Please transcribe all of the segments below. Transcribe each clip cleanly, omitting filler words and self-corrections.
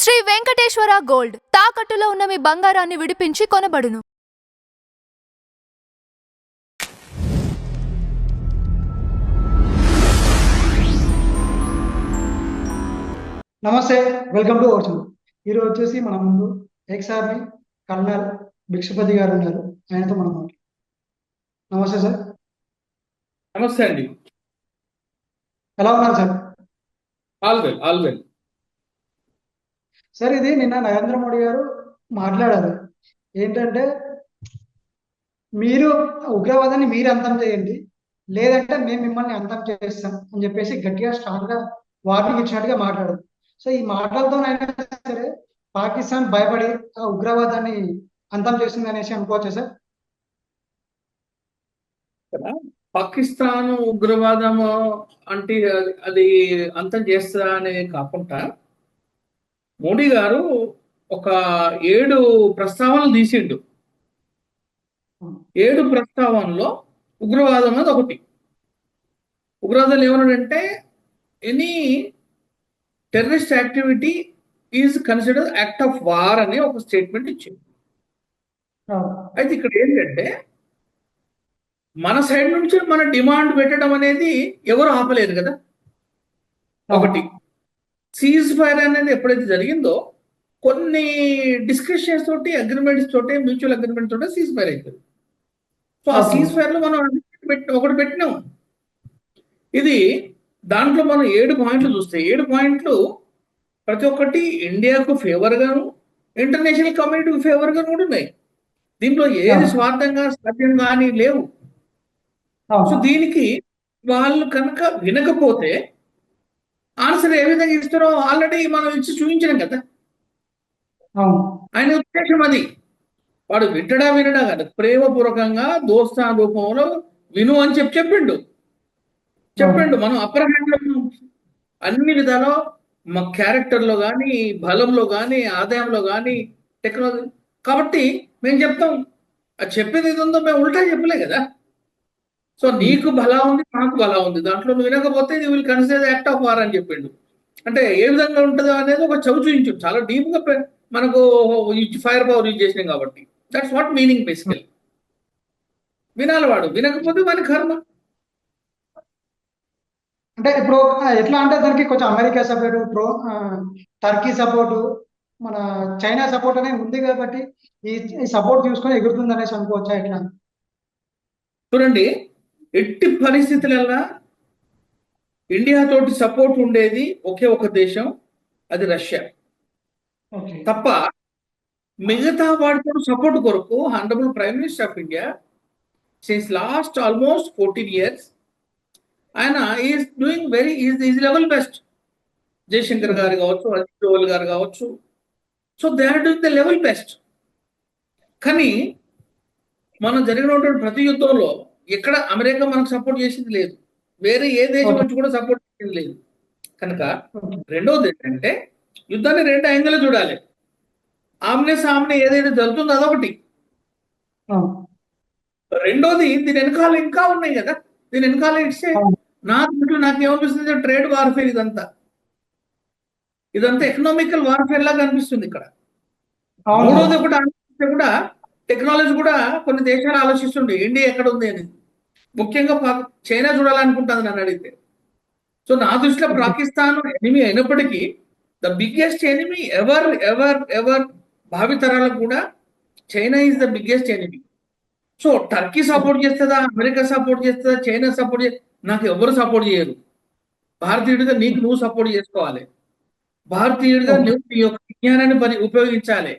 Shri Venkateswara gold తాకట్టులో ఉన్న మీ బంగారాన్ని విడిపించి కొనబడును. నమస్తే, వెల్కమ్ టు అవర్ ఛానల్. ఈరోజు వచ్చేసి మన ముందు ఎక్స్ ఆర్మీ కల్నల్ భిక్షపతి గారు ఉన్నారు. ఆయనతో మనం మాట్లాడు. నమస్తే సార్. నమస్తే అండి. ఎలా ఉన్నారు sir? All well, all well. Sir, ఇది నిన్న నరేంద్ర మోడీ గారు మాట్లాడారు. ఏంటంటే, మీరు ఉగ్రవాదాన్ని మీరు అంతం చేయండి, లేదంటే మేము మిమ్మల్ని అంతం చేస్తాం అని చెప్పేసి గట్టిగా స్ట్రాంగ్ గా వార్నింగ్ ఇచ్చినట్టుగా మాట్లాడారు. సో ఈ మాటలతో అయినా సరే పాకిస్తాన్ భయపడి ఆ ఉగ్రవాదాన్ని అంతం చేస్తుంది అనేసి అనుకోవచ్చా సార్? పాకిస్తాన్ ఉగ్రవాదము అంటే అది అంతం చేస్తా అనే కాకుండా మోడీ గారు ఒక 7 ప్రస్తావనలు తీసిండు. 7 ప్రస్తావనలో ఉగ్రవాదం అనేది ఒకటి. ఉగ్రవాదం ఏమన్నాడంటే, any terrorist activity is considered act of war అనే ఒక స్టేట్మెంట్ ఇచ్చింది. అయితే ఇక్కడ ఏంటంటే, మన సైడ్ నుంచి మన డిమాండ్ పెట్టడం అనేది ఎవరు ఆపలేరు కదా. ఒకటి, సీజ్ ఫైర్ అనేది ఎప్పుడైతే జరిగిందో కొన్ని డిస్కషన్స్ తోటి, అగ్రిమెంట్స్ తోటి, మ్యూచువల్ అగ్రిమెంట్ తోటి సీజ్ ఫైర్ అయిపోయింది. సో ఆ సీజ్ ఫైర్ లో మనం ఒకటి పెట్టినాం. ఇది దాంట్లో మనం 7 పాయింట్లు చూస్తే 7 పాయింట్లు ప్రతి ఒక్కటి ఇండియాకు ఫేవర్ గాను, ఇంటర్నేషనల్ కమ్యూనిటీకి ఫేవర్ గాను కూడా ఉన్నాయి. దీంట్లో ఏది స్వార్థంగా సాధ్యం కానీ లేవు. సో దీనికి వాళ్ళు కనుక వినకపోతే ఆన్సర్ ఏ విధంగా ఇస్తారో ఆల్రెడీ మనం ఇచ్చి చూపించినాం కదా. ఆయన ఉద్దేశం అది. వాడు వినడా కదా, ప్రేమపూర్వకంగా దోస్తా రూపంలో విను అని చెప్పిండు. మనం అప్పర్ హ్యాండ్ అన్ని విధాలో మా క్యారెక్టర్లో కానీ, బలంలో కానీ, ఆదాయంలో కానీ, టెక్నాలజీ. కాబట్టి మేము చెప్తాం, అది చెప్పేది ఏది ఉందో మేము ఉల్టా చెప్పలే కదా. సో నీకు బలా ఉంది, మాకు బలా ఉంది, దాంట్లో నువ్వు వినకపోతే you will consider act of war అని చెప్పిండు. అంటే ఏ విధంగా ఉంటుందో అనేది ఒక చవి చూపించు. చాలా డీప్ గా మనకు ఫైర్ పవర్ యూజ్ చేసినాం కాబట్టి దట్స్ వాట్ మీనింగ్ బేసికల్. వినాలి, వాడు వినకపోతే వాని కర్మ. అంటే ఇప్పుడు ఎట్లా అంటే దానికి కొంచెం అమెరికా సపోర్టు, టర్కీ సపోర్టు, మన చైనా సపోర్ట్ అనేది ఉంది కాబట్టి ఈ సపోర్ట్ చూసుకొని ఎగురుతుంది అనేసి అనుకోవచ్చా? ఎట్లా చూడండి, ఎట్టి పరిస్థితులలో ఇండియా తోటి సపోర్ట్ ఉండేది ఒకే ఒక దేశం, అది రష్యా తప్ప. మిగతా వాటితో సపోర్ట్ కొరకు honourable prime minister of India since last almost 14 years ఆయన is doing his level best. Jaishankar garu కావచ్చు, అజిత్ డోవల్ గారు కావచ్చు. So they are doing the level best. కానీ మనం జరిగినటువంటి ప్రతి యుద్ధంలో ఎక్కడ అమెరికా మనకు సపోర్ట్ చేసింది లేదు, వేరే ఏ దేశం నుంచి కూడా సపోర్ట్ చేసింది లేదు. కనుక రెండోది ఏంటంటే, యుద్ధాన్ని 2 యాంగిల్ చూడాలి. ఆమ్నే సామ్నే ఏదైతే జరుగుతుందో అదొకటి. రెండోది, దీని వెనకాల ఇంకా ఉన్నాయి కదా. దీని వెనకాల ఇస్తే నాకేమనిపిస్తుంది, ట్రేడ్ వార్ఫేర్ ఇదంతా ఎకనామికల్ వార్ఫేర్ లాగా అనిపిస్తుంది ఇక్కడ. మూడోది ఒకటి ఆలోచిస్తే కూడా టెక్నాలజీ కూడా కొన్ని దేశాలు ఆలోచిస్తుండే ఇండియా ఎక్కడ ఉంది అని. ముఖ్యంగా చైనా చూడాలనుకుంటుంది నన్ను అడిగితే. సో నా దృష్టిలో పాకిస్తాన్ ఎనిమి అయినప్పటికీ the biggest enemy ever ever ever భావితరాలకు కూడా China is the biggest enemy. So Turkey support చేస్తుందా, అమెరికా సపోర్ట్ చేస్తుందా, చైనా సపోర్ట్ నాకు ఎవరు సపోర్ట్ చేయరు. భారతీయుడిగా నువ్వు సపోర్ట్ చేసుకోవాలి. భారతీయుడిగా నువ్వు నీ యొక్క విజ్ఞానాన్ని ఉపయోగించాలి,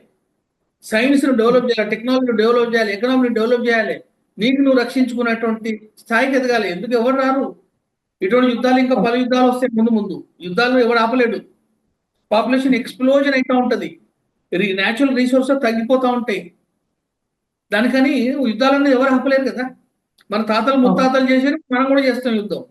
సైన్స్ ను డెవలప్ చేయాలి, టెక్నాలజీ డెవలప్ చేయాలి, ఎకనామీని డెవలప్ చేయాలి, నీకు నువ్వు రక్షించుకునేటువంటి స్థాయికి ఎదగాలి. ఎందుకు ఎవరు రారు? ఇటువంటి యుద్ధాలు ఇంకా పలు యుద్ధాలు వస్తాయి ముందు యుద్ధాలు ఎవరు ఆపలేడు. పాపులేషన్ ఎక్స్ప్లోజన్ అవుతూ ఉంటది, న్యాచురల్ రిసోర్సెస్ తగ్గిపోతూ ఉంటాయి. దానికని యుద్ధాలన్నీ ఎవరు ఆపలేరు కదా. మన తాతలు ముత్తాతలు చేసేది మనం కూడా చేస్తాం యుద్ధం.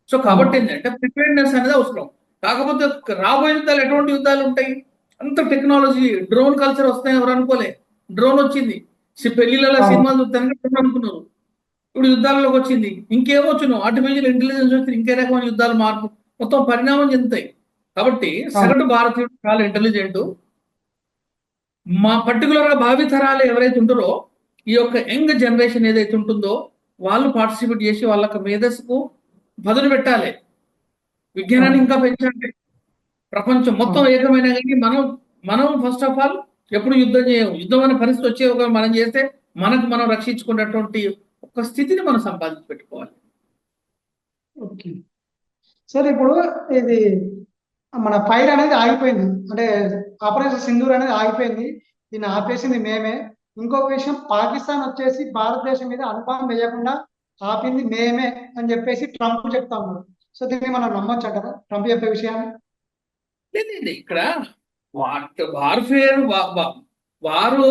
సో కాబట్టి ఏంటంటే ప్రిపేర్నెస్ అనేది అవసరం. కాకపోతే రాబోయే యుద్ధాలు ఎటువంటి యుద్ధాలు ఉంటాయి? అంత టెక్నాలజీ, డ్రోన్ కల్చర్ వస్తాయి ఎవరు అనుకోలే. డ్రోన్ వచ్చింది, పెళ్లిళ్ళ సినిమాలు చూస్తానికి డ్రోన్ అనుకున్నారు. ఇప్పుడు యుద్ధాలలోకి వచ్చింది, ఇంకేమొచ్చును ఆర్టిఫిషియల్ ఇంటెలిజెన్స్ వచ్చి ఇంకే రకమైన యుద్ధాలు మార్పు మొత్తం పరిణామం చెందుతాయి. కాబట్టి సగటు భారతీయుడు చాలా ఇంటెలిజెంట్. మా పర్టికులర్ గా భావితరాలు ఎవరైతే ఉంటారో ఈ యొక్క యంగ్ జనరేషన్ ఏదైతే ఉంటుందో వాళ్ళు పార్టిసిపేట్ చేసి వాళ్ళ మేధస్సుకు బదులు పెట్టాలి, విజ్ఞానాన్ని ఇంకా పెంచాలి. ప్రపంచం మొత్తం ఏకమైనా కానీ మనం ఫస్ట్ ఆఫ్ ఆల్ ఎప్పుడు యుద్ధం చేయము. యుద్ధం అనే పరిస్థితి వచ్చే ఒక మనం చేస్తే మనకు మనం రక్షించుకునేటువంటి ఒక స్థితిని మనం సంపాదించి పెట్టుకోవాలి. ఓకే సార్, ఇప్పుడు ఇది మన ఫైర్ అనేది ఆగిపోయింది, అంటే ఆపరేషన్ సింధూర్ అనేది ఆగిపోయింది, దీన్ని ఆపేసింది మేమే. ఇంకొక విషయం, పాకిస్తాన్ వచ్చేసి భారతదేశం మీద అణుబాంబు వేయకుండా ఆపింది మేమే అని చెప్పేసి ట్రంప్ చెప్తా ఉన్నారు. సో దీన్ని మనం నమ్మొచ్చు అంటారా ట్రంప్ చెప్పే విషయాన్ని? లేదండి, ఇక్కడ వార్ఫేర్ వారు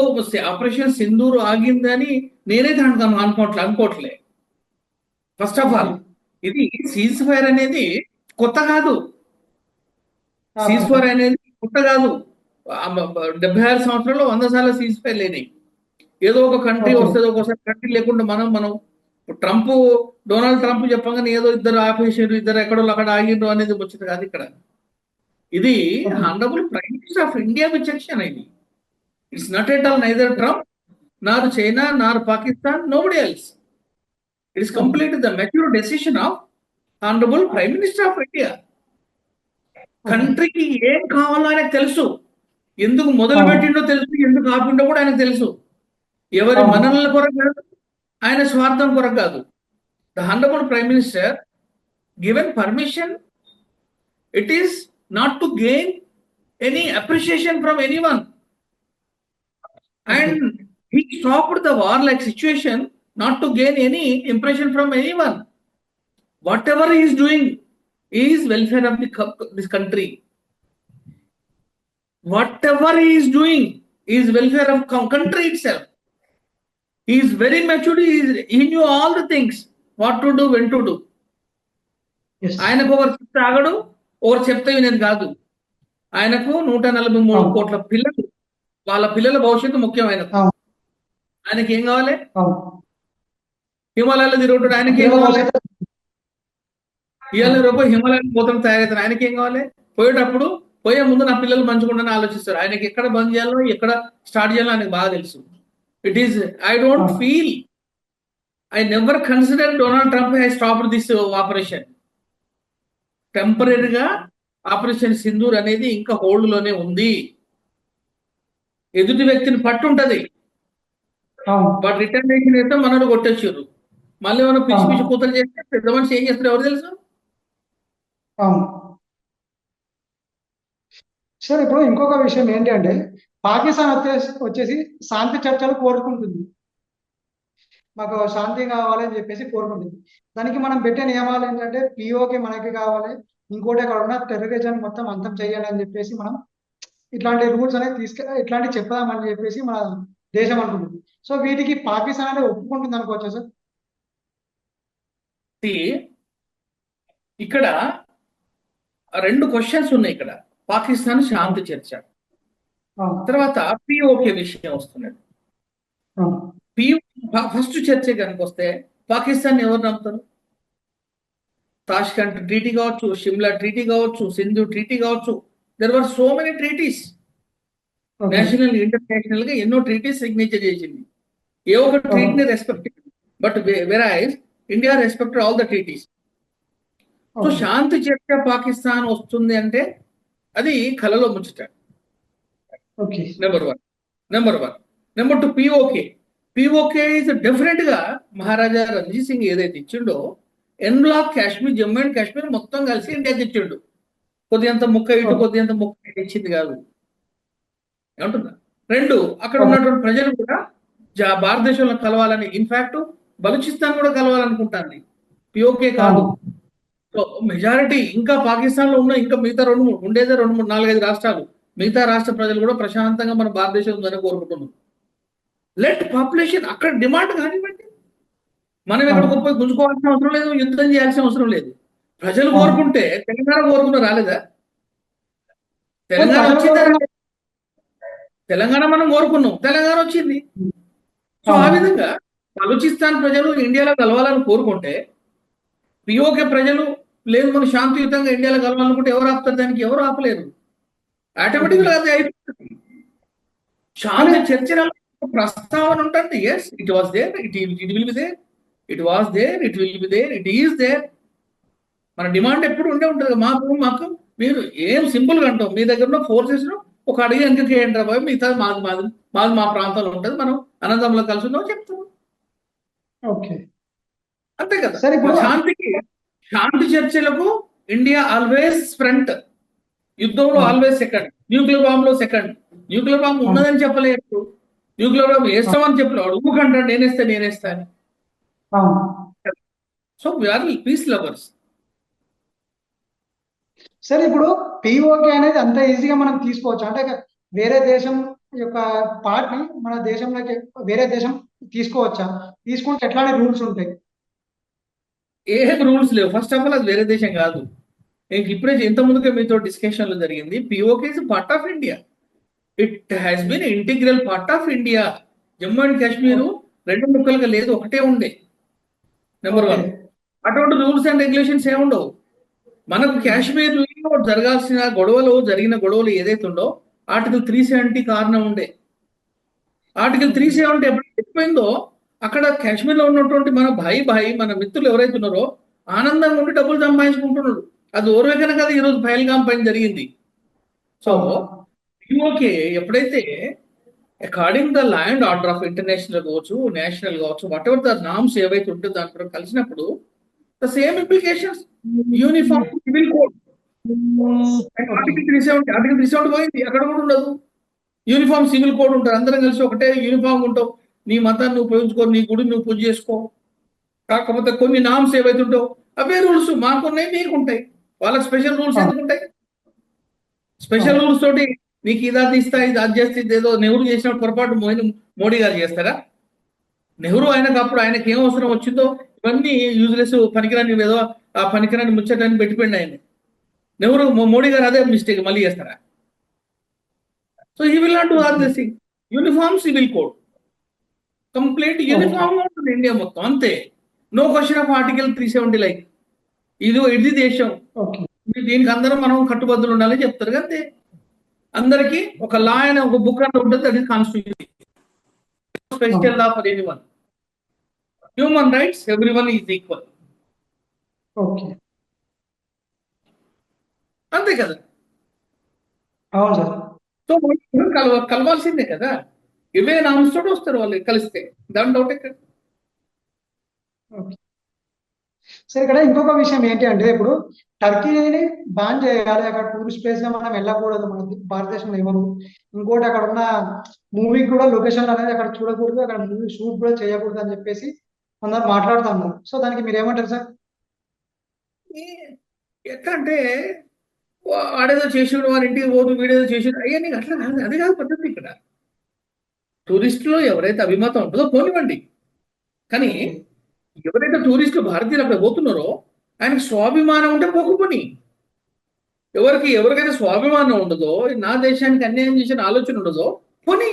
ఆపరేషన్ సింధూర్ ఆగిందని నేనైతే అనుకోవట్లే. ఫస్ట్ ఆఫ్ ఆల్ ఇది సీజ్ ఫైర్ అనేది కొత్త కాదు. సీజ్ ఫైర్ అనేది కొత్త కాదు. 76 సంవత్సరాల్లో 100 సార్లు సీజ్ ఫైర్ లేని. ఏదో ఒక కంట్రీ వస్తుంది, ఒక్కోసారి కంట్రీ లేకుండా మనం డొనాల్డ్ ట్రంప్ చెప్పగానే ఏదో ఇద్దరు ఆపేసారు, ఇద్దరు ఎక్కడో అక్కడ ఆగిండ్రు అనేది వచ్చింది కాదు ఇక్కడ. ఇది honourable prime minister of India విచక్షణ. ఇది it's not at all neither Trump Nar China Nar Pakistan, nobody else. It's complete the mature decision of honourable prime minister of India. కంట్రీకి ఏం కావాలో ఆయనకు తెలుసు, ఎందుకు మొదలు పెట్టిండో తెలుసు, ఎందుకు ఆపిండో కూడా ఆయనకు తెలుసు. ఎవరి మననల కొరకు కాదు, ఆయన స్వార్థం కొరకు కాదు. The honourable prime minister given permission, it is not to gain any appreciation from anyone, and he stopped the war-like situation not to gain any impression from anyone. Whatever he is doing is welfare of this country. Whatever he is doing is welfare of country itself. He is very mature. He knew all the things, what to do, when to do. ఆయనకు ఒకరు చెప్తే ఆగడు, ఒకరు చెప్తే వినేది కాదు. ఆయనకు 143 కోట్ల పిల్లలు, వాళ్ళ పిల్లల భవిష్యత్తు ముఖ్యం ఆయనకు. ఆయనకి ఏం కావాలి? హిమాలయాల్లో తిరుగుతాడు, ఆయనకి ఏం కావాలి? ఇవాళ రూపాయి హిమాలయాలు పోతాం తయారవుతారు, ఆయనకి ఏం కావాలి? పోయేటప్పుడు పోయే ముందు నా పిల్లలు మంచుకుంటానని ఆలోచిస్తారు. ఆయనకి ఎక్కడ బంద్ చేయాలో ఎక్కడ స్టార్ట్ చేయాలో ఆయనకు బాగా తెలుసు. It is I don't feel, I never consider Donald Trump has stopped this operation. టెంపరీగా ఆపరేషన్ సింధూర్ అనేది ఇంకా హోల్డ్ లోనే ఉంది. ఎదుటి వ్యక్తిని పట్టుంటది, బట్ రిటర్న్ చేసిన అయితే మనోడు కొట్టొచ్చారు. మళ్ళీ మనం పిచ్చి పిచ్చి కూతురు చేస్తే పెద్ద మనిషి ఏం చేస్తారు ఎవరు తెలుసు? సార్, ఇప్పుడు ఇంకొక విషయం ఏంటి అంటే, పాకిస్తాన్ వచ్చేసి శాంతి చర్చలు కోరుకుంటుంది, మాకు శాంతి కావాలని చెప్పేసి కోరుకుంటుంది. దానికి మనం పెట్టే నియమాలు ఏంటంటే పిఓకి మనకి కావాలి, ఇంకోటి అక్కడ ఉన్న టెర్రరిజం మొత్తం అంతం చేయాలి అని చెప్పేసి మనం ఇట్లాంటి రూల్స్ అనేది ఇట్లాంటివి చెప్దామని చెప్పేసి మన దేశం అనుకుంటుంది. సో వీటికి పాకిస్తాన్ అనేది ఒప్పుకుంటుంది అనుకోవచ్చా సార్? ఇక్కడ 2 క్వశ్చన్స్ ఉన్నాయి. ఇక్కడ పాకిస్తాన్ శాంతి చర్చ, తర్వాత పిఓకే విషయం వస్తున్నాడు. ఫస్ట్ చర్చ కనుక వస్తే పాకిస్తాన్ ఎవరు నమ్ముతారు? తాష్కంట్ ట్రీటీ కావచ్చు, షిమ్లా ట్రీటీ కావచ్చు, సింధు ట్రీటీ కావచ్చు, there were so many treaties. National international గా ఎన్నో ట్రీటీస్ సిగ్నేచర్ చేసింది. ఏ ఒక ట్రీటీని respect, but whereas India respected all the treaties. So శాంతి చర్చ పాకిస్తాన్ వస్తుంది అంటే అది కలలో ముచ్చట. Number one. Number 2 POK. POK is definite గా మహారాజా రంజీత్ సింగ్ ఏదైతే ఇచ్చిండో ఎన్లాక్ కాశ్మీర్, జమ్మూ అండ్ కాశ్మీర్ మొత్తం కలిసి ఇండియాకి ఇచ్చిండు. కొద్దిగంత ముక్క ఇటు కొద్దిగంత ముక్క ఇచ్చింది కాదు. ఏమంటున్నా? 2, అక్కడ ఉన్నటువంటి ప్రజలు కూడా భారతదేశంలో కలవాలని, ఇన్ఫాక్ట్ బలూచిస్తాన్ కూడా కలవాలనుకుంటాను, పిఓకే కాదు. సో మెజారిటీ ఇంకా పాకిస్తాన్ లో ఉన్న ఇంకా మిగతా 2-3 ఉండేదే 2-3-4-5 రాష్ట్రాలు, మిగతా రాష్ట్ర ప్రజలు కూడా ప్రశాంతంగా మన భారతదేశం ఉందని కోరుకుంటున్నాం. లెట్ పాపులేషన్ అక్కడ డిమాండ్ కానివ్వండి, మనం ఎక్కడ పోయి గుంజుకోవాల్సిన అవసరం లేదు, యుద్ధం చేయాల్సిన అవసరం లేదు. ప్రజలు కోరుకుంటే తెలంగాణ కోరుకున్న రాలేదా? తెలంగాణ వచ్చిందా? తెలంగాణ మనం కోరుకున్నాం, తెలంగాణ వచ్చింది. సో ఆ విధంగా బలూచిస్తాన్ ప్రజలు ఇండియాలో కలవాలని కోరుకుంటే, పిఓకే ప్రజలు లేదు మనం శాంతియుతంగా ఇండియాలో కలవాలనుకుంటే ఎవరు ఆపుతారు? దానికి ఎవరు ఆపలేరు. ఆటోమేటిక్గా అది అయిపోతుంది. శాంతి చర్చల ప్రస్తావన ఉంటుంది. Yes, it was there, it will be there, it was there, it will be there, it is there. మన డిమాండ్ ఎప్పుడు ఉండే ఉంటుంది. మాకు మీరు ఏం సింపుల్ గా అంటాం, మీ దగ్గర ఉన్న ఫోర్సెస్ ఒక అడిగి ఎందుకు వేయండి రా బాబు, మిగతా మాది మా ప్రాంతంలో ఉంటుంది, మనం అనంతంలో కలిసి ఉన్నాం చెప్తాం. ఓకే అంతే కదా. సరే, ఇప్పుడు శాంతి చర్చలకు ఇండియా ఆల్వేస్ ఫ్రంట్, యుద్ధంలో ఆల్వేస్ సెకండ్, న్యూక్లియర్ బాంబ్ లో సెకండ్. న్యూక్లియర్ బాంబ్ ఉన్నదని చెప్పలేదు, న్యూక్లియర్ బాంబ్ వేస్తామని చెప్పలేదు. ఊకంటాడు నేనేస్తా అని. So we are peace lovers. సరే, ఇప్పుడు పిఓకే అనేది అంత ఈజీగా మనం తీసుకోవచ్చు అంటే వేరే దేశం యొక్క పార్ట్ ని మన దేశంలోకి వేరే దేశం తీసుకోవచ్చా? తీసుకుంటే ఎట్లాంటి రూల్స్ ఉంటాయి? ఏం రూల్స్ లేవు. ఫస్ట్ ఆఫ్ ఆల్ అది వేరే దేశం కాదు. ఇప్పుడే ఇంత ముందుగా మీతో డిస్కషన్ లో జరిగింది. PoK is part of India. It has been integral part of India. Jammu and Kashmir రెండు ముక్కలుగా లేదు, ఒకటే ఉండే. నెంబర్ 1. అటువంటి రూల్స్ అండ్ రెగ్యులేషన్స్ ఏముండవు. మనకు కాశ్మీర్ జరిగిన గొడవలు ఏదైతే ఉందో ఆర్టికల్ 370 కారణం ఉండే. ఆర్టికల్ 370 ఎప్పుడు చెప్పిపోయిందో అక్కడ కాశ్మీర్ లో ఉన్నటువంటి మన మన మిత్రులు ఎవరైతే ఉన్నారో ఆనందంగా ఉండి డబ్బులు సంపాదించుకుంటున్నారు. అది ఓర్వేకన కదా ఈరోజు పహల్గాం పైన జరిగింది. సో పిఓకే ఎప్పుడైతే according the law and order of international కావచ్చు, నేషనల్ కావచ్చు, వాట్ ఎవర్ ద నామ్స్ ఏవైతే ఉంటుందో దాంట్లో కలిసినప్పుడు the same implications, uniform civil code. Article 370 పోయింది, అక్కడ కూడా ఉండదు. యూనిఫామ్ సివిల్ కోడ్ ఉంటారు, అందరం కలిసి ఒకటే యూనిఫామ్ ఉంటావు. నీ మతాన్ని నువ్వు ఉపయోగించుకో, నీ గుడిని నువ్వు పూజ చేసుకో. కాకపోతే కొన్ని నామ్స్ ఏవైతే ఉంటావు అవే రూల్స్ మాకున్నాయి, నీకుంటాయి. వాళ్ళకి స్పెషల్ రూల్స్ ఎందుకుంటాయి? స్పెషల్ రూల్స్ తోటి నీకు ఇది తీస్తా, ఇది అది చేస్తే, ఏదో నెహ్రూ చేసినప్పుడు పొరపాటు మోడీ గారు చేస్తారా? నెహ్రూ అప్పుడు ఆయనకి ఏం అవసరం వచ్చిందో ఇవన్నీ యూజ్లెస్ పనికిరాని ఏదో ఆ పనికిరాని ముచ్చటాన్ని పెట్టిపోయింది ఆయన. నెహ్రూ మోడీ గారు అదే మిస్టేక్ మళ్ళీ చేస్తారా? So he will not do all this thing. Uniform civil code complete uniform గా ఉంటుంది ఇండియా మొత్తం, అంతే. No question of article 370 like ఇది దేశం, దీనికి అందరం మనం కట్టుబద్దులు ఉండాలని చెప్తారు అంతే. అందరికి ఒక లా అయిన ఒక బుక్ అంటే ఉంటుంది, అది constitution. Special law for anyone. Human rights, everyone is equal. అంతే కదా. అవును సార్. సో కలవాల్సిందే కదా. ఇవే నామ్స్ తోటి వస్తారు వాళ్ళు కలిస్తే, దాని డౌట్ ఎక్కడ. సరే, ఇక్కడ ఇంకొక విషయం ఏంటి అంటే ఇప్పుడు టర్కీని బ్యాన్ చేయాలి, అక్కడ టూరిస్ట్ ప్లేస్ గా మనం వెళ్ళకూడదు, మన భారతదేశంలో ఎవరు. ఇంకోటి అక్కడ ఉన్న మూవీ కూడా లొకేషన్ అనేది అక్కడ చూడకూడదు, అక్కడ మూవీ షూట్ కూడా చేయకూడదు అని చెప్పేసి అందరు మాట్లాడుతూ ఉన్నారు. సో దానికి మీరు ఏమంటారు సార్? ఎట్లా అంటే వాడేదో చేసాడు, వారి ఇంటికి పోదు, వీడేదో చేసాడు, అయ్యా నీకు అట్లా కాదు, అది కాదు పద్ధతి. ఇక్కడ టూరిస్టులో ఎవరైతే అభిమతం ఉంటుందో పోనివ్వండి, కానీ ఎవరైతే టూరిస్టులు భారతీయులు అక్కడ పోతున్నారో ఆయనకు స్వాభిమానం ఉంటే పోకపోని. ఎవరికైతే స్వాభిమానం ఉండదో, నా దేశానికి అన్యాయం చేసిన ఆలోచన ఉండదో పోనీ.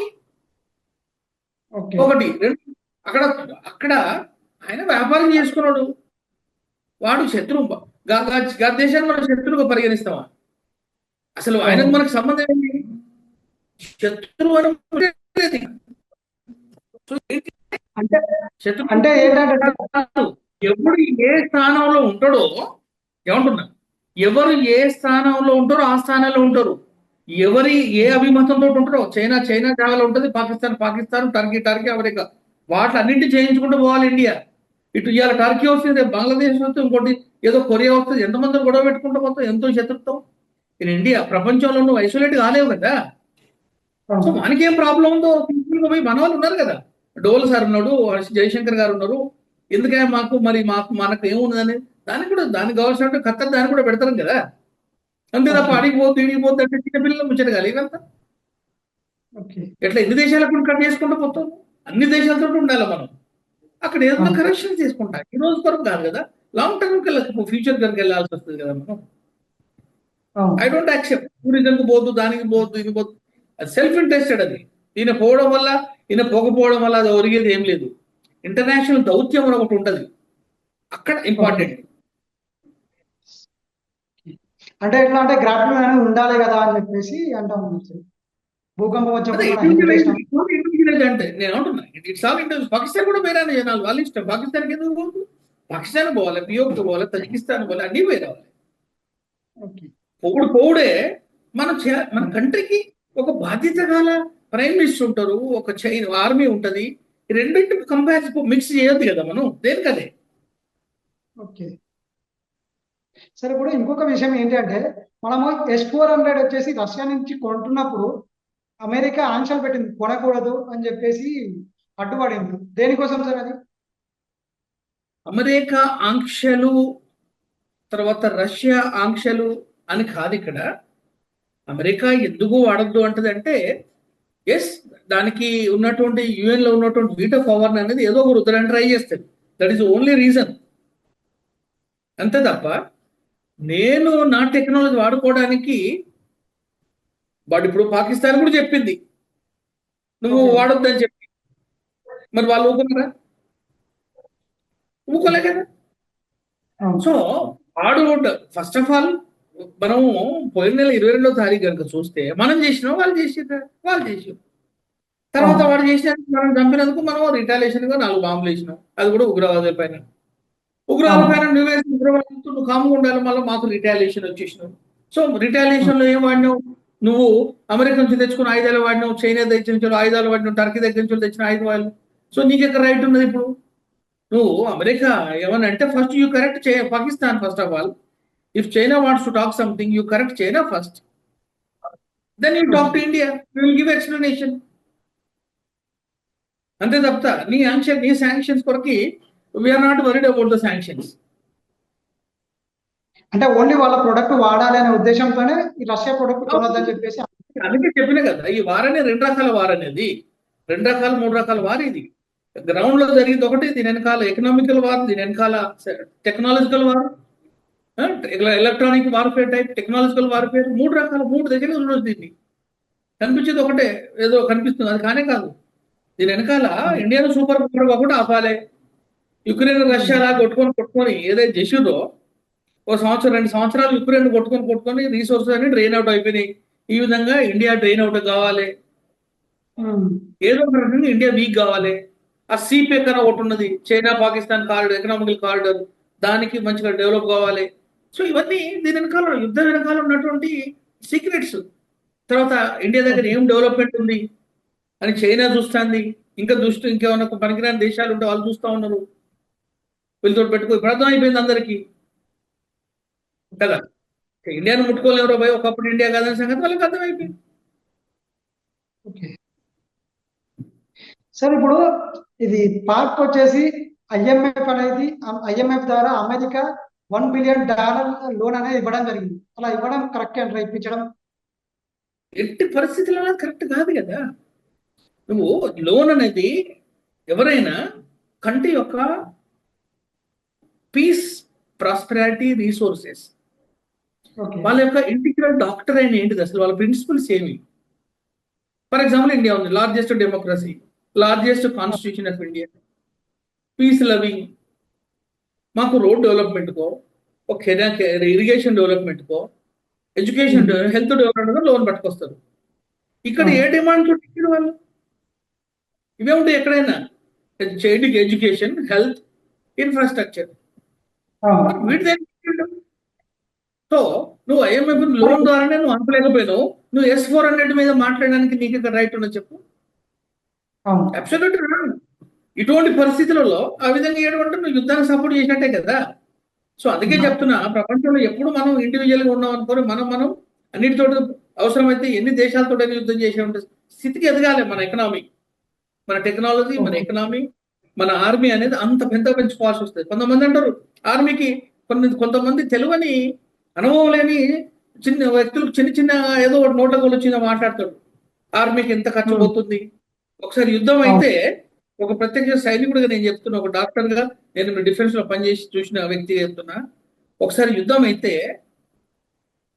ఒకటి. అక్కడ ఆయన వ్యాపారం చేసుకున్నాడు, వాడు శత్రువు. దేశాన్ని మనం శత్రువుగా పరిగణిస్తామా? అసలు ఆయనకు మనకు సంబంధం ఏంటి? శత్రువు అని అంటే ఏంటంటే ఎవరు ఏ స్థానంలో ఉంటాడో, ఏమంటున్నా, ఎవరు ఏ స్థానంలో ఉంటారో ఆ స్థానంలో ఉంటారు. ఎవరి ఏ అభిమతంతో ఉంటారో, చైనా జాగాలో ఉంటుంది, పాకిస్తాన్, టర్కీ, అమెరికా, వాటిలన్నింటినీ చేయించుకుంటూ పోవాలి ఇండియా. ఇటు ఇవాళ టర్కీ వస్తుంది, రేపు బంగ్లాదేశ్ వస్తుంది, ఇంకోటి ఏదో కొరియా వస్తుంది. ఎంతమంది గొడవ పెట్టుకుంటూ పోతాం, ఎంతో శత్రుత్వం. ఇన్ ఇండియా ప్రపంచంలో నువ్వు ఐసోలేట్ కాలేవు కదా. సో మనకేం ప్రాబ్లం ఉందో సింపుల్గా పోయి మన వాళ్ళు ఉన్నారు కదా, డోల్ సార్ ఉన్నాడు, జయశంకర్ గారు ఉన్నారు. ఎందుకంటే మనకు ఏమున్నదని దానికి కావాల్సినట్టు ఖత్తర్ దాన్ని కూడా పెడతారు కదా. అంతే తప్ప అడిగిపోద్దు ఇడిగిపోద్దు అంటే చిన్నపిల్లలు ముచ్చట కాదు ఇవంతా. ఎట్లా ఎన్ని దేశాలకు కట్ చేసుకుంటూ పోతాం? అన్ని దేశాలతో ఉండాలి మనం. అక్కడ ఏదైనా కరెక్షన్ చేసుకుంటా, ఈ రోజు వరకు కాదు కదా, లాంగ్ టర్మ్ కి ఫ్యూచర్ కనుక వెళ్ళాల్సి వస్తుంది కదా మనం. ఐ డోంట్ యాక్సెప్ట్ టూరిజంకి పోద్దు, దానికి పోద్దు, ఇది పోద్దు. అది సెల్ఫ్ ఇంట్రెస్టెడ్. అది ఈయన పోకపోవడం వల్ల అది ఒరిగేది ఏం లేదు. ఇంటర్నేషనల్ దౌత్యం అని ఒకటి ఉంటుంది, అక్కడ ఇంపార్టెంట్. అంటే ఎట్లా అంటే గ్రాఫిక్ అనేది ఉండాలి కదా అని చెప్పేసి అంటా ఉన్నారు సార్. భూకంపం అదే వచ్చినప్పుడు మన ఇండివిజువలైజ్ హెల్త్ ఇండివిజువలైజ్ అంటే నేను అంటున్నా ఇట్స్ ఆల్ ఇండివిజువల్. పాకిస్తాన్ కూడా వేరే జనాలు వాళ్ళ ఇష్టం. పాకిస్తాన్కి ఎందుకు పోదు? పాకిస్తాన్ పోవాలి, పిఓకి పోవాలి, తజికిస్తాన్ పోవాలి, అన్ని పోయి రావాలి. ఓకే. పోవుడే మన కంట్రీకి ఒక బాధ్యత గల ప్రైమ్ మినిస్టర్ ఉంటారు, ఒక ఆర్మీ ఉంటది. ఈ రెండింటి కంపారిజన్ మిక్స్ చేయొద్దు కదా మనం దేనికదే. ఓకే. సరే, ఇప్పుడు ఇంకొక విషయం ఏంటంటే మనము S-400 వచ్చేసి రష్యా నుంచి కొంటున్నప్పుడు అమెరికా ఆంక్షలు పెట్టింది, కొనకూడదు అని చెప్పేసి అడ్డుపడింది. దేనికోసం సార్ అది? అమెరికా ఆంక్షలు తర్వాత రష్యా ఆంక్షలు అని కాదు ఇక్కడ. అమెరికా ఎందుకు వాడద్దు అంటదంటే ఎస్, దానికి ఉన్నటువంటి UN లో ఉన్నటువంటి వీటో పవర్ అనేది ఏదో ఒక రుద్దడానికి ట్రై చేస్తుంది. That is only reason. అంతే తప్ప నేను నా టెక్నాలజీ వాడుకోవడానికి వాడు ఇప్పుడు పాకిస్తాన్ కూడా చెప్పింది నువ్వు Okay. వాడొద్దని చెప్పి. మరి వాళ్ళు ఊరుకున్నారా? ఊరుకోలే కదా. అవును. సో వాడు ఫస్ట్ ఆఫ్ ఆల్ మనము పోయిన నెల 22వ తారీఖు కనుక చూస్తే మనం చేసినాం, వాళ్ళు చేసిరా, వాళ్ళు చేసారు. తర్వాత వాడు చేసినందుకు మనం చంపినందుకు మనం రిటాలియేషన్ గా 4 బాంబులు వేసినాం. అది కూడా ఉగ్రవాదుల పైన. ఉగ్రవాదుల పైన నువ్వు వేసిన ఉగ్రవాదులతో నువ్వు కాముగా ఉండాలి, మళ్ళీ మాకు రిటాలియేషన్ వచ్చేసినావు. సో రిటాలియేషన్ లో ఏం వాడినావు? నువ్వు అమెరికా నుంచి తెచ్చుకున్న ఆయుధాలు వాడినావు, చైనా దగ్గర నుంచి ఆయుధాలు వాడినావు, టర్కీ దగ్గర నుంచి తెచ్చిన ఆయుధాలు. సో నీకు ఎక్కడ రైట్ ఉన్నది ఇప్పుడు? నువ్వు అమెరికా ఏమన్నా అంటే first you correct Pakistan first of all. If China wants to talk something, you correct China first, then you talk to India, you will give explanation. అంతే తప్ప నీ శాంక్షన్స్ కొరకి we're not worried about the sanctions. అంటే only వాళ్ళ product వాడాలి అనే ఉద్దేశంతోనే ఈ రష్యా ప్రొడక్ట్ కొనొద్దని చెప్పేసి. అందుకే చెప్పిన కదా, ఈ వారనే 2 రకాల వార్ అనేది. 2 రకాల 3 రకాల వార్ ఇది. గ్రౌండ్ లో జరిగింది ఒకటి, దీని వెనకాల ఎకనామికల్ వార్, దీని వెనకాల technological war, electronic warfare type, technological warfare. 3 రకాల 3 దగ్గర చూడొచ్చు. దీన్ని కనిపించేది ఒకటే, ఏదో కనిపిస్తుంది, అది కానే కాదు. దీని వెనకాల ఇండియాను సూపర్ పవర్ కూడా ఆపాలి. యుక్రెయిన్ రష్యా లాగా కొట్టుకొని ఏదైతే చేసిరో, 1 సంవత్సరం 2 సంవత్సరాలు యుక్రెయిన్ కొట్టుకొని రీసోర్సెస్ అన్ని డ్రైన్ అవుట్ అయిపోయినాయి. ఈ విధంగా ఇండియా డ్రైన్ అవుట్ కావాలి, ఏదో ఒక రకంగా ఇండియా వీక్ కావాలి. ఆ సిపెక్ అని ఒకటి ఉన్నది, China Pakistan corridor, economical corridor, దానికి మంచిగా డెవలప్ కావాలి. సో ఇవన్నీ దీని వెనకాల యుద్ధ వెనకాల ఉన్నటువంటి సీక్రెట్స్. తర్వాత ఇండియా దగ్గర ఏం డెవలప్మెంట్ ఉంది అని చైనా చూస్తుంది. ఇంకా ఇంకేమన్నా పనికిరాని దేశాలు ఉంటే వాళ్ళు చూస్తూ ఉన్నారు. వీళ్ళతో పెట్టుకో ఇప్పుడు అర్థం అయిపోయింది అందరికీ కదా. ఇండియాను ముట్టుకోలేవరో పోయి ఒకప్పుడు ఇండియా కాదని సంగతి వాళ్ళకి అర్థమైపోయింది. ఓకే సార్, ఇప్పుడు ఇది పాక్ వచ్చేసి IMF అనేది, IMF ద్వారా అమెరికా $1 బిలియన్ లోన్ అనేది ఇవ్వడం జరిగింది. అలా ఇవ్వడం కరెక్ట్ అంటారా? ఇప్పించడం ఎట్టి పరిస్థితుల్లో కరెక్ట్ కాదు కదా. నువ్వు లోన్ అనేది ఎవరైనా కంట్రీ యొక్క పీస్, ప్రాస్పెరాలిటీ, రీసోర్సెస్, ఓకే. వాళ్ళ యొక్క ఇంటిగ్రల్ డాక్టర్ అయిన ఏంటిది, అసలు వాళ్ళ ప్రిన్సిపల్స్ ఏమి? ఫర్ ఎగ్జాంపుల్ ఇండియా ఉంది, largest democracy, largest constitution of India, peace loving. మాకు రోడ్ డెవలప్మెంట్కో, ఒక ఇరిగేషన్ డెవలప్మెంట్కో, ఎడ్యుకేషన్, హెల్త్ డెవలప్మెంట్ లోన్ పట్టుకొస్తారు. ఇక్కడ ఏ డిమాండ్ చూపించారు వాళ్ళు? ఇవే ఉంటాయి ఎక్కడైనా, ఎడ్యుకేషన్, హెల్త్, ఇన్ఫ్రాస్ట్రక్చర్. వీటి సో నువ్వు IMF లోన్ ద్వారానే నువ్వు ఆపలేకపోయినావు. నువ్వు S-400 మీద మాట్లాడడానికి నీకు ఇక్కడ రైట్ ఉన్నది చెప్పు? Absolute wrong. ఇటువంటి పరిస్థితులలో ఆ విధంగా ఏమంటే నువ్వు యుద్ధానికి సపోర్ట్ చేసినట్టే కదా. సో అందుకే చెప్తున్నా, ప్రపంచంలో ఎప్పుడు మనం ఇండివిజువల్ గా ఉన్నాం అనుకోని మనం అన్నిటితో అవసరమైతే ఎన్ని దేశాలతో యుద్ధం చేసే స్థితికి ఎదగాలి. మన ఎకనామీ, మన టెక్నాలజీ, మన ఎకనామీ, మన ఆర్మీ అనేది అంత పెంచుకోవాల్సి వస్తుంది. కొంతమంది అంటారు ఆర్మీకి కొంతమంది తెలుగుని అనుభవం లేని చిన్న వ్యక్తులకు చిన్న ఏదో ఒకటి నోట్ల వచ్చిందో మాట్లాడతాడు. ఆర్మీకి ఎంత ఖర్చు పోతుంది. ఒకసారి యుద్ధం అయితే ఒక ప్రత్యేక సైనికుడిగా నేను చెప్తున్నా, ఒక డాక్టర్ గా నేను డిఫెన్స్ లో పనిచేసి చూసిన వ్యక్తిగా చెప్తున్నా, ఒకసారి యుద్ధం అయితే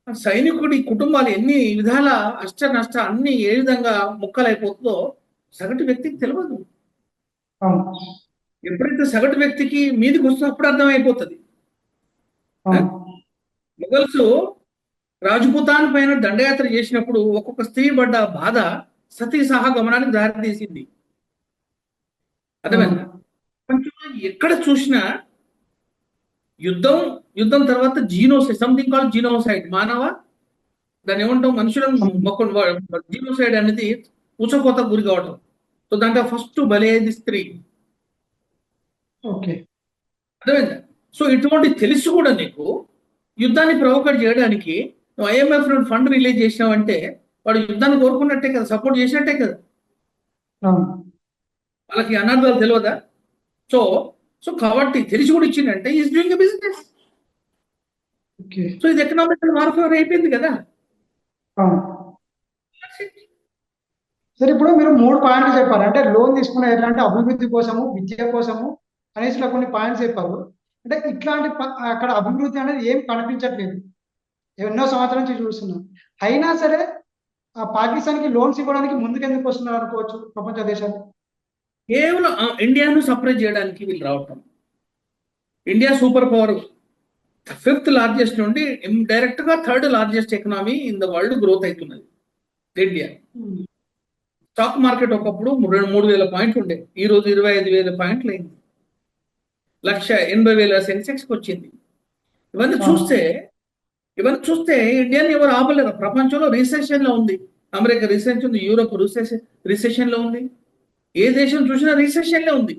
సైనికుడి కుటుంబాలు ఎన్ని విధాల అష్ట నష్ట అన్ని ఏ విధంగా ముక్కలైపోతుందో సగటు వ్యక్తికి తెలియదు. ఎప్పుడైతే సగటు వ్యక్తికి మీదికి వస్తుందో అప్పుడు అర్థమైపోతుంది. మొఘల్స్ రాజపుతాన్ పైన దండయాత్ర చేసినప్పుడు ఒక్కొక్క స్త్రీ పడ్డ బాధ సతీ సహగమనానికి దారితీసింది. అర్థమైందా? ప్రపంచంలో ఎక్కడ చూసినా యుద్ధం తర్వాత జీనోసైడ్, సంథింగ్ కాల్ జీనోసైడ్, దాన్ని ఏమంటాం, మనుషులను జీనోసైడ్ అనేది ఉచకోత గురి కావటం. సో దాంట్లో ఫస్ట్ బలయ్యేది స్త్రీ. ఓకే. అర్థమైందా? సో ఇటువంటి తెలిసి కూడా నీకు యుద్ధాన్ని ప్రొవోకేట్ చేయడానికి నువ్వు IMF నుండి ఫండ్ రిలీజ్ చేసినావంటే వాడు యుద్ధాన్ని కోరుకున్నట్టే కదా, సపోర్ట్ చేసినట్టే కదా. అవును. వాళ్ళకి అనార్థాలు తెలియదా? సో సో కాబట్టి తెలిసి కూడా ఇచ్చిందంటే is doing a business. Okay. So ఇది ఎకనామికల్ వార్ఫేర్ అయిపోయింది కదా. అవును. సరే, ఇప్పుడు మీరు 3 పాయింట్లు చెప్పారు. అంటే లోన్ తీసుకున్న ఎట్లాంటి అభివృద్ధి కోసము, విద్య కోసము అనేసి ఇలా కొన్ని పాయింట్స్ చెప్పారు. అంటే ఇట్లాంటి అక్కడ అభివృద్ధి అనేది ఏం కనిపించట్లేదు. ఎన్నో సంవత్సరాల నుంచి చూస్తున్నాం. అయినా సరే ఆ పాకిస్తాన్కి లోన్స్ ఇవ్వడానికి ముందుకెందుకు వస్తున్నారు అనుకోవచ్చు ప్రపంచ దేశాలు. కేవలం ఇండియాను సపరేట్ చేయడానికి వీళ్ళు రావటం. India super power, 5th largest నుండి డైరెక్ట్ గా 3rd largest economy in the world growth అవుతున్నది ఇండియా. స్టాక్ మార్కెట్ ఒకప్పుడు 3,000 పాయింట్లు ఉండే, ఈ రోజు 25,000 పాయింట్లు అయింది. 1,80,000 సెన్సెక్స్కి వచ్చింది. ఇవన్నీ చూస్తే ఇండియాని ఎవరు ఆపలేరు. ప్రపంచంలో రిసెషన్ లో ఉంది, అమెరికా రిసెషన్ ఉంది, యూరోప్ రిసెషన్ లో ఉంది, ఏ దేశం చూసినా రిసెషన్ లో ఉంది.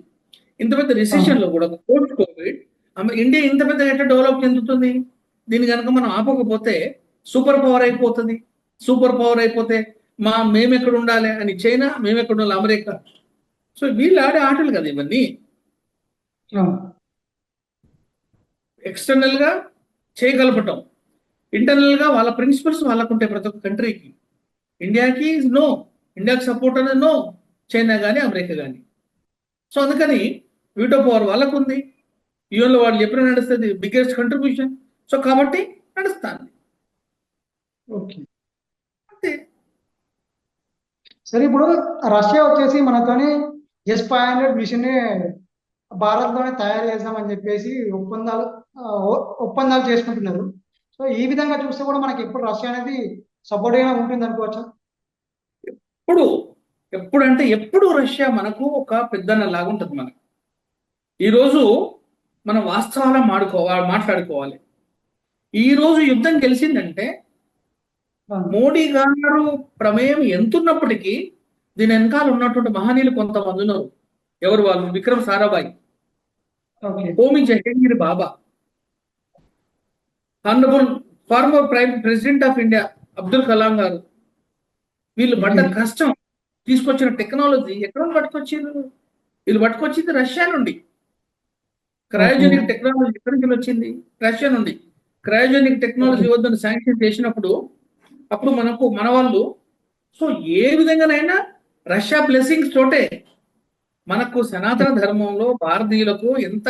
ఇంత పెద్ద రిసెషన్ లో కూడా పోస్ట్ కోవిడ్ ఇండియా ఇంత పెద్ద ఎట్లా డెవలప్ చెందుతుంది? దీన్ని కనుక మనం ఆపకపోతే సూపర్ పవర్ అయిపోతుంది. సూపర్ పవర్ అయిపోతే మేమెక్కడ ఉండాలి అని చైనా, మేమెక్కడ ఉండాలి అమెరికా. సో వీళ్ళు ఆడే ఆటలు కదా ఇవన్నీ. ఎక్స్టర్నల్ గా చేయగలపటం, ఇంటర్నల్ గా వాళ్ళ ప్రిన్సిపల్స్ వాళ్ళకుంటే ప్రతి ఒక్క కంట్రీకి. ఇండియాకి ఇండియాకి సపోర్ట్ అనేది నో, చైనా కానీ అమెరికా కానీ. సో అందుకని వీటో పవర్ వాళ్ళకు ఉంది. యుఎన్లో వాళ్ళు ఎప్పుడు నడుస్తుంది, బిగ్గెస్ట్ కంట్రిబ్యూషన్. సో కాబట్టి నడుస్తాను. ఓకే. సరే, ఇప్పుడు రష్యా వచ్చేసి మనతోని S-500 మిషన్ భారత్లోనే తయారు చేద్దామని చెప్పేసి ఒప్పందాలు చేసుకుంటున్నారు. సో ఈ విధంగా చూస్తే కూడా మనకి ఎప్పుడు రష్యా అనేది సపోర్ట్ గా ఉంటుంది అనుకోవచ్చా? ఎప్పుడు రష్యా మనకు ఒక పెద్దన్న లాగా ఉంటుంది. మనకు ఈరోజు మనం వాస్తవాలు మాట్లాడుకోవాలి. ఈ రోజు యుద్ధం గెలిచిందంటే మోడీ గారు ప్రమేయం ఎంతున్నప్పటికీ దీని వెనకాల ఉన్నటువంటి మహనీయులు కొంతమంది ఉన్నారు. ఎవరు వాళ్ళు? Vikram Sarabhai, Homi Jehangir Bhabha, honourable former prime president of India Abdul Kalam garu. వీళ్ళు పడ్డ కష్టం, తీసుకొచ్చిన టెక్నాలజీ ఎక్కడ పట్టుకొచ్చారు? వీళ్ళు పట్టుకొచ్చింది రష్యా నుండి. క్రయోజెనిక్ టెక్నాలజీ ఎక్కడి నుంచి వచ్చింది? రష్యా నుండి. క్రయోజెనిక్ టెక్నాలజీ వద్దని శాంక్షన్ చేసినప్పుడు అప్పుడు మన వాళ్ళు సో ఏ విధంగానైనా రష్యా బ్లెస్సింగ్స్ తోటే మనకు సనాతన ధర్మంలో భారతీయులకు ఎంత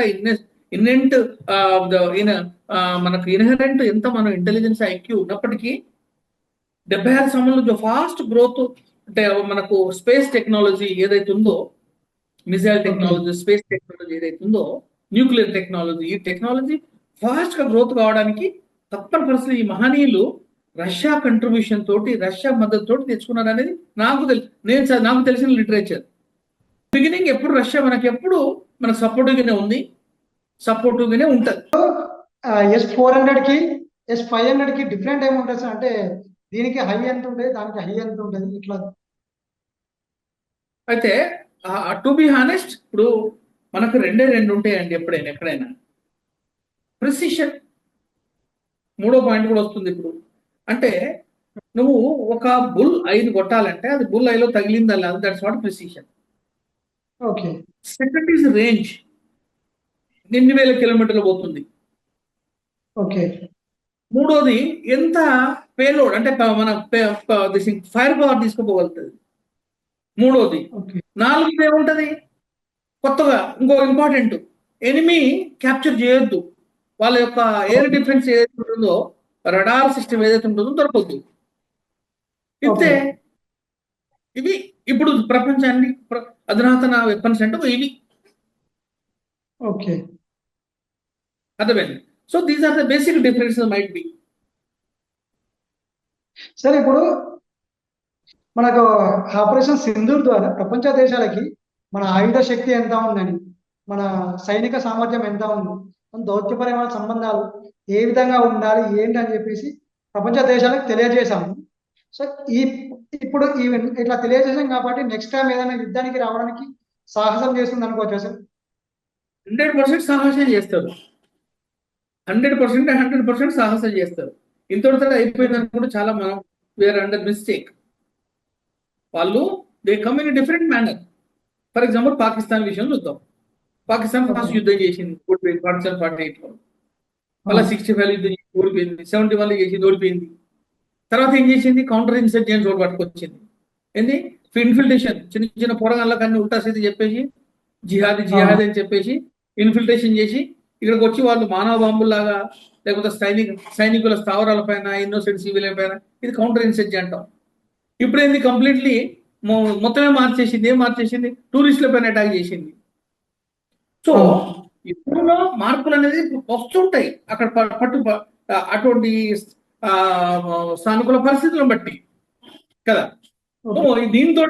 మనకు ఇన్హెరెంట్ ఎంత మన ఇంటెలిజెన్స్ IQ ఉన్నప్పటికీ 76 సంవత్సరంలో ఫాస్ట్ గ్రోత్ అంటే మనకు స్పేస్ టెక్నాలజీ ఏదైతే ఉందో, మిసైల్ టెక్నాలజీ, స్పేస్ టెక్నాలజీ ఏదైతే ఉందో, న్యూక్లియర్ టెక్నాలజీ, ఈ టెక్నాలజీ ఫాస్ట్ గా గ్రోత్ కావడానికి తప్పని పరిస్థితి ఈ మహనీయులు రష్యా కంట్రిబ్యూషన్ తోటి, రష్యా మద్దతు తోటి తెచ్చుకున్నారు అనేది నాకు తెలిసిన లిటరేచర్. బిగినింగ్ ఎప్పుడు రష్యా మనకు సపోర్టివ్ గానే ఉంది, సపోర్టివ్ గానే ఉంటది. S-400 కి S-500 కి డిఫరెంట్ ఏముంటుంది సార్? అంటే దీనికి హై ఎంత ఉంటుంది, దానికి హై ఎంత ఉంటుంది ఇట్లా? అయితే టు బి హానెస్ట్, ఇప్పుడు మనకు రెండు ఉంటాయండి ఎప్పుడైనా ఎక్కడైనా. ప్రిసిషన్, 3వ పాయింట్ కూడా వస్తుంది ఇప్పుడు. అంటే నువ్వు ఒక బుల్ 5 కొట్టాలంటే అది బుల్ 5లో తగిలిందా లేదు, that's what precision. Okay. Second is range, 8,000 కిలోమీటర్లు పోతుంది. ఓకే. మూడోది ఎంత పేలోడ్, అంటే మన ఫైర్ పవర్ తీసుకుపోగలుగుతుంది. మూడోది. నాలుగోది ఏముంటది కొత్తగా? ఇంకో ఇంపార్టెంట్, ఎనిమీ క్యాప్చర్ చేయొద్దు. వాళ్ళ యొక్క ఎయిర్ డిఫెన్స్ ఏదైతే ఉంటుందో, రడార్ సిస్టమ్ ఏదైతే ఉంటుందో దొరకద్దు. ఇవి ఇప్పుడు ప్రపంచానికి అధునాతన వెపన్స్ అంటే ఇవి. ఓకే. అర్థమైంది? So these are the basic differences might be. సరే ఇప్పుడు మనకు ఆపరేషన్ సింధూర్ ద్వారా ప్రపంచ దేశాలకి మన ఆయుధ శక్తి ఎంత ఉందని, మన సైనిక సామర్థ్యం ఎంత ఉంది, మన దౌత్యపరమైన సంబంధాలు ఏ విధంగా ఉండాలి ఏంటి అని చెప్పేసి ప్రపంచ దేశాలకు తెలియజేశాము. సో ఈ ఇప్పుడు ఇట్లా తెలియజేసాం కాబట్టి నెక్స్ట్ టైం ఏదైనా యుద్ధానికి రావడానికి సాహసం చేస్తుంది అనుకోవచ్చా సార్? 100% సాహసం చేస్తారు. 100% సాహసం చేస్తారు. ఇంతటితో అయిపోయింది అనుకుంటే చాలా మనం వేర్ అండర్ మిస్టేక్. వాళ్ళు they come in different manner. For example Pakistan విషయం చూద్దాం. పాకిస్తాన్ ఫస్ట్ యుద్ధం చేసింది ఓడిపోయింది 47-48లో. మళ్ళీ 65 యుద్ధం చేసి ఓడిపోయింది, 71 చేసింది ఓడిపోయింది. తర్వాత ఏం చేసింది, కౌంటర్ ఇన్సర్జెన్స్ ఒకటి పట్టుకొచ్చింది. ఏంది, ఇన్ఫిల్ట్రేషన్, చిన్న చిన్న పోరగాళ్ళకి అన్ని ఉల్టా సీది చెప్పేసి జిహాదీ అని చెప్పేసి ఇన్ఫిల్ట్రేషన్ చేసి ఇక్కడికి వచ్చి వాళ్ళు మానవ బాంబుల్లాగా లేకపోతే సైనికుల స్థావరాల పైన, ఇన్నోసెంట్ సివిలియన్ పైన, ఇది కౌంటర్ ఇన్సర్జెంట్ అంటాం. ఇప్పుడు ఏంది, కంప్లీట్లీ మొత్తమే మార్చేసింది. ఏం మార్చేసింది, టూరిస్టుల పైన అటాక్ చేసింది. సో యుద్ధంలో మార్పులు అనేది వస్తుంటాయి అక్కడ అటువంటి సానుకూల పరిస్థితులను బట్టి కదా. దీంతో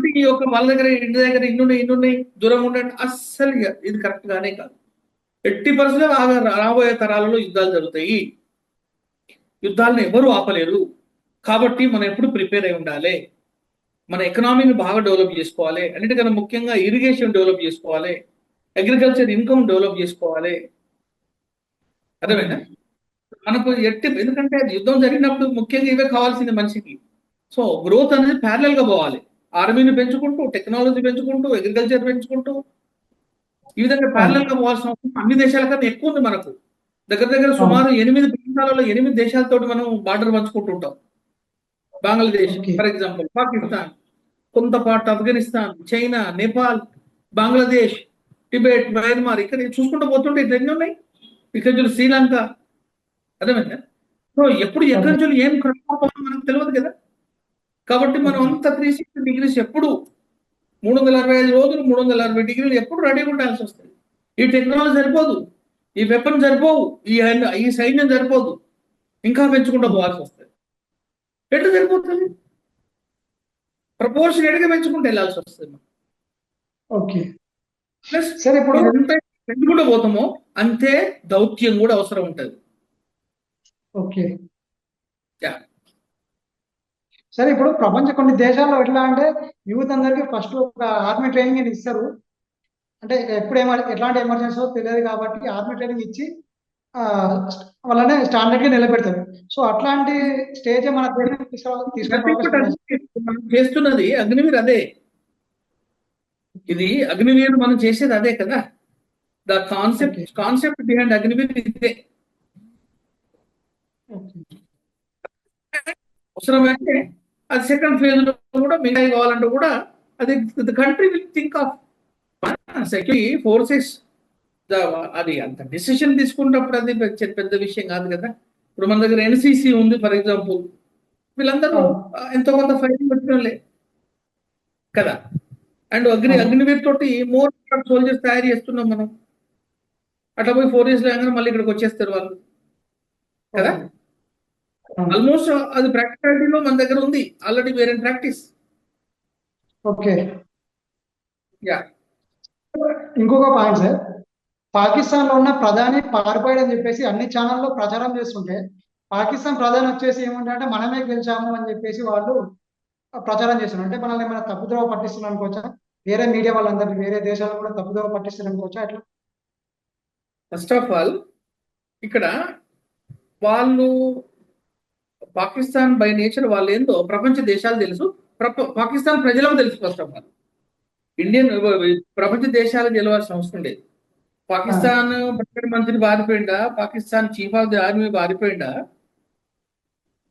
వాళ్ళ దగ్గర ఇంటి దగ్గర ఇన్నున్నాయి దూరంగా ఉండండి, అస్సలు ఇది కరెక్ట్ గానే కాదు. ఎట్టి పరిస్థితుల్లో రాబోయే తరాలలో యుద్ధాలు జరుగుతాయి. యుద్ధాలను ఎవరు ఆపలేరు. కాబట్టి మనం ఎప్పుడు ప్రిపేర్ అయి ఉండాలి. మన ఎకనామీని బాగా డెవలప్ చేసుకోవాలి. అన్నిటికన్నా ముఖ్యంగా ఇరిగేషన్ డెవలప్ చేసుకోవాలి, అగ్రికల్చర్ ఇన్కమ్ డెవలప్ చేసుకోవాలి. అర్థమైందా? మనకు ఎందుకంటే యుద్ధం జరిగినప్పుడు ముఖ్యంగా ఇవే కావాల్సింది మనిషికి. సో గ్రోత్ అనేది ప్యారలల్ గా పోవాలి. ఆర్మీని పెంచుకుంటూ, టెక్నాలజీ పెంచుకుంటూ, అగ్రికల్చర్ పెంచుకుంటూ, ఈ విధంగా ప్యారలల్ గా పోవాల్సిన అవసరం అన్ని దేశాల కన్నా ఎక్కువ ఉంది మనకు. దగ్గర సుమారు 8 ప్రాంతాలలో 8 దేశాలతో మనం బార్డర్ పంచుకుంటుంటాం. బంగ్లాదేశ్ ఫర్ ఎగ్జాంపుల్, పాకిస్తాన్, కొంతపాటు Afghanistan, China, Nepal, Bangladesh, Tibet, Myanmar, ఇక్కడ చూసుకుంటూ పోతుంటే ఇట్లా ఉన్నాయి. ఇక్కడ శ్రీలంక. అర్థమైందా? సో ఎప్పుడు ఎక్కడి నుంచి ఏం మనకు తెలియదు కదా. కాబట్టి మనం అంత 360 డిగ్రీస్ ఎప్పుడు 365 రోజులు 360 డిగ్రీలు ఎప్పుడు రెడీగా ఉండాల్సి వస్తుంది. ఈ టెక్నాలజీ సరిపోదు, ఈ వెపన్ సరిపోవు, ఈ సైన్యం సరిపోదు, ఇంకా పెంచుకుంటూ పోవాల్సి వస్తుంది. ఎట్లా సరిపోతుంది? ప్రపోర్షనేట్ గా పెంచుకుంటూ వెళ్ళాల్సి వస్తుంది. ఓకే, ప్లస్ సరే ఇప్పుడు ఎంత పెంచుకుంటూ పోతామో అంతే దౌత్యం కూడా అవసరం ఉంటుంది. ఓకే, సరే ఇప్పుడు కొన్ని దేశాల్లో ఎట్లా అంటే యూత్ అందరికి ఫస్ట్ ఒక ఆర్మీ ట్రైనింగ్ ఇస్తారు. అంటే ఎప్పుడు ఎట్లాంటి ఎమర్జెన్సీ తెలియదు కాబట్టి ఆర్మీ ట్రైనింగ్ ఇచ్చి వాళ్ళనే స్టాండర్డ్ గా నిలబెడతారు. సో అట్లాంటి స్టేజ్ మన చేస్తున్నది అగ్నివీర్ అదే. ఇది అగ్నివీర్ మనం చేసేది అదే కదా. ద కాన్సెప్ట్ బిహైండ్ అగ్నివీర్ ఇదే. అవసరమైతే అది సెకండ్ ఫేజ్ లో కూడా మిగతా కావాలంటే కూడా అది the country will think of security forces. అది అంత డిసిషన్ తీసుకున్నప్పుడు అది పెద్ద విషయం కాదు కదా. ఇప్పుడు మన దగ్గర ఎన్సిసి ఉంది ఫర్ ఎగ్జాంపుల్, వీళ్ళందరూ ఎంతో కొంత ఫైటింగ్ వచ్చినలే కదా. అండ్ అగ్నివీర్ తోటి మోర్ సోల్జర్స్ తయారు చేస్తున్నాం మనం. అట్లా పోయి 4 years లో మళ్ళీ ఇక్కడికి వచ్చేస్తారు వాళ్ళు కదా. ఆల్మోస్ట్ అది ప్రాక్టికాలిటీలో మన దగ్గర ఉంది ఆల్రెడీ, వేరే ప్రాక్టీస్. ఓకే, ఇంకొక పాయింట్ సార్, పాకిస్తాన్ లో ఉన్న ప్రధాని పారిపోయాడు అని చెప్పేసి అన్ని ఛానల్లో ప్రచారం చేస్తుంటే పాకిస్తాన్ ప్రధాని వచ్చేసి ఏమంటే మనమే గెలిచాము అని చెప్పేసి వాళ్ళు ప్రచారం చేస్తున్నారు. అంటే మనల్ని ఏమైనా తప్పుదోవ పట్టిస్తున్నారు అనుకోవచ్చా? వేరే మీడియా వాళ్ళందరినీ వేరే దేశాలు కూడా తప్పుదోవ పట్టిస్తున్నారు అనుకోవచ్చా? అట్లా ఫస్ట్ ఆఫ్ ఆల్ ఇక్కడ వాళ్ళు పాకిస్తాన్ బై నేచర్ వాళ్ళు ఏందో ప్రపంచ దేశాలు తెలుసు, పాకిస్తాన్ ప్రజలకు తెలుసు. ఫస్ట్ ఆఫ్ ఆల్ ప్రపంచ దేశాలకు తెలియాల్సిన అవసరం లేదు. పాకిస్తాన్ ప్రధానమంత్రి పారిపోయిందా, Pakistan chief of the army పారిపోయిందా,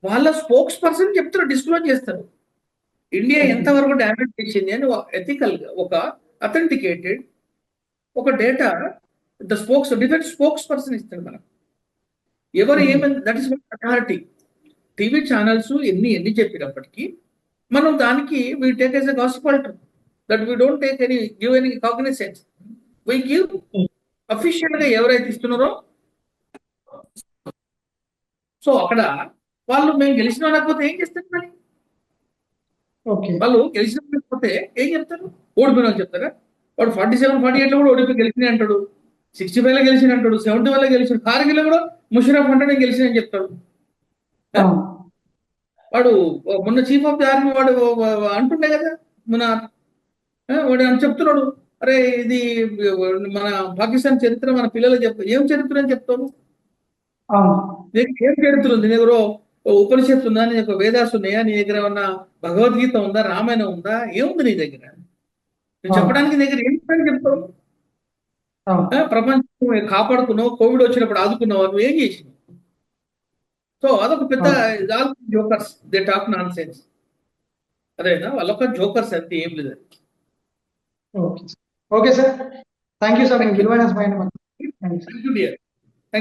వాళ్ళ స్పోక్స్ పర్సన్ చెప్తారు, డిస్క్లోజ్ చేస్తారు. ఇండియా ఎంతవరకు డ్యామేజ్ చేసింది అని ఎథికల్ గా ఒక అథెంటికేటెడ్ ఒక డేటా డిఫెన్స్ స్పోక్స్ పర్సన్ ఇస్తాడు మనకు. ఎవరు ఏమైంది, that is authority. TV channels ఎన్ని చెప్పినప్పటికీ మనం దానికి we take as a gossip that we don't take give any cognisance. We give official గా ఎవరైతే ఇస్తున్నారో. సో అక్కడ వాళ్ళు మేము గెలిచిన లేకపోతే ఏం చేస్తారు మరి? ఓకే. వాళ్ళు గెలిచినకపోతే ఏం చెప్తారు? ఓడిపోయినా చెప్తారా? వాడు 47, 48 లో కూడా ఓడిపోయి గెలిచిన అంటాడు, 65 లో గెలిచిన అంటాడు, 71 లో గెలిచిన, కార్గిల్ కూడా ముషరఫ్ అంటే నేను గెలిచిన అని చెప్తాడు. అవును. వాడు మొన్న చీఫ్ ఆఫ్ ది ఆర్మీ వాడు అంటుండే కదా, మన వాడు అని చెప్తున్నాడు, అరే ఇది మన పాకిస్తాన్ చరిత్ర మన పిల్లలకు ఏం చరిత్ర అని చెప్తాను? అవును. నీకు ఏం చరిత్ర ఉంది? నీ దగ్గర ఉపనిషత్తు ఉందా? నీ దగ్గర వేదాస్ ఉన్నాయా? నీ దగ్గర ఏమన్నా భగవద్గీత ఉందా? రామాయణం ఉందా? ఏముంది నీ దగ్గర? నువ్వు చెప్పడానికి నీ దగ్గర ఏం చెప్తావు? అవును. ప్రపంచం కాపాడుకున్నావు, కోవిడ్ వచ్చినప్పుడు ఆదుకున్నావు, నువ్వు ఏం చేసినావు? సో అదొక పెద్ద jokers, they talk non sense. అదేనా వాళ్ళొక జోకర్స్ అంతే, ఏం లేదు. Okay. Okay sir. Thank you sir. Me Thank you. విలువైన సమయాన్ని మాకు. Thank you sir. Thank you, dear.